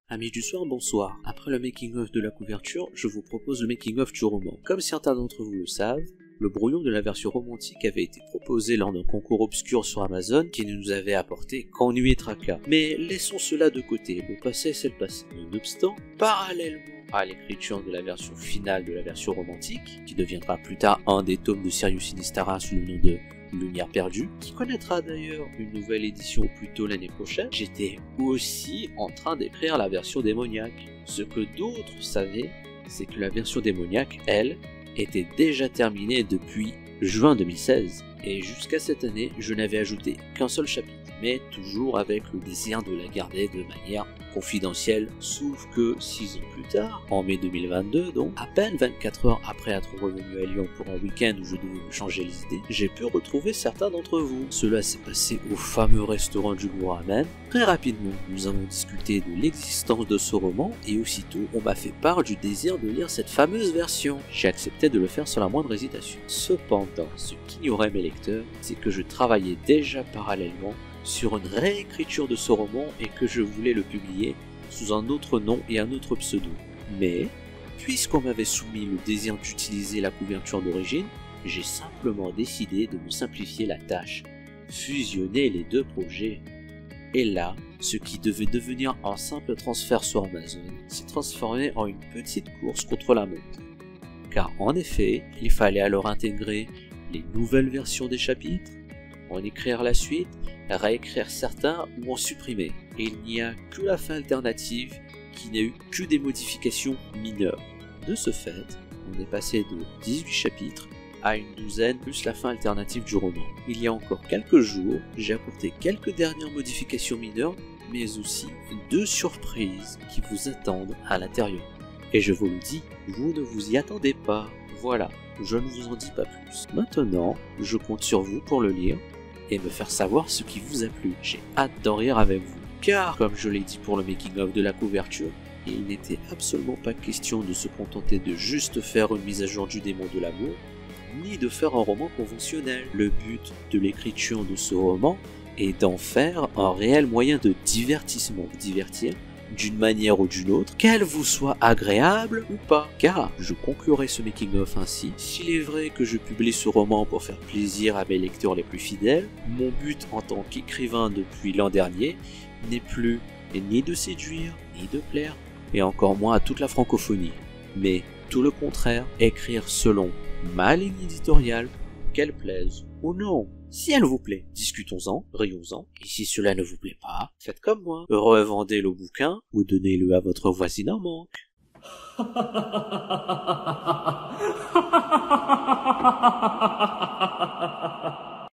Amis du soir, bonsoir. Après le making-of de la couverture, je vous propose le making-of du roman. Comme certains d'entre vous le savent, le brouillon de la version romantique avait été proposé lors d'un concours obscur sur Amazon qui ne nous avait apporté qu'ennui et tracas. Mais laissons cela de côté, le passé c'est le passé. Nonobstant, parallèlement à l'écriture de la version finale de la version romantique, qui deviendra plus tard un des tomes de Sirius Sinistara sous le nom de Lumière perdue, qui connaîtra d'ailleurs une nouvelle édition plus tôt l'année prochaine, j'étais aussi en train d'écrire la version démoniaque. Ce que d'autres savaient, c'est que la version démoniaque, elle, était déjà terminée depuis juin 2016. Et jusqu'à cette année, je n'avais ajouté qu'un seul chapitre, mais toujours avec le désir de la garder de manière confidentielle. Sauf que 6 ans plus tard, en mai 2022 donc, à peine 24 heures après être revenu à Lyon pour un week-end où je devais me changer les idées, j'ai pu retrouver certains d'entre vous. Cela s'est passé au fameux restaurant du Gouramen. Très rapidement, nous avons discuté de l'existence de ce roman et aussitôt on m'a fait part du désir de lire cette fameuse version. J'ai accepté de le faire sans la moindre hésitation. Cependant, ce qu'ignoraient mes lecteurs, c'est que je travaillais déjà parallèlement sur une réécriture de ce roman et que je voulais le publier sous un autre nom et un autre pseudo. Mais, puisqu'on m'avait soumis le désir d'utiliser la couverture d'origine, j'ai simplement décidé de me simplifier la tâche, fusionner les deux projets. Et là, ce qui devait devenir un simple transfert sur Amazon s'est transformé en une petite course contre la montre. Car en effet, il fallait alors intégrer les nouvelles versions des chapitres, en écrire la suite, réécrire certains ou en supprimer. Et il n'y a que la fin alternative qui n'a eu que des modifications mineures. De ce fait, on est passé de 18 chapitres à une douzaine plus la fin alternative du roman. Il y a encore quelques jours, j'ai apporté quelques dernières modifications mineures, mais aussi 2 surprises qui vous attendent à l'intérieur. Et je vous le dis, vous ne vous y attendez pas. Voilà, je ne vous en dis pas plus. Maintenant, je compte sur vous pour le lire et me faire savoir ce qui vous a plu. J'ai hâte d'en rire avec vous, car comme je l'ai dit pour le making-of de la couverture, il n'était absolument pas question de se contenter de juste faire une mise à jour du démon de l'amour, ni de faire un roman conventionnel. Le but de l'écriture de ce roman est d'en faire un réel moyen de divertissement, divertir d'une manière ou d'une autre, qu'elle vous soit agréable ou pas. Car je conclurai ce making-of ainsi: s'il est vrai que je publie ce roman pour faire plaisir à mes lecteurs les plus fidèles, mon but en tant qu'écrivain depuis l'an dernier n'est plus ni de séduire, ni de plaire, et encore moins à toute la francophonie, mais tout le contraire, écrire selon ma ligne éditoriale, qu'elle plaise ou non. Si elle vous plaît, discutons-en, rions-en, et si cela ne vous plaît pas, faites comme moi, revendez le bouquin ou donnez-le à votre voisine en manque.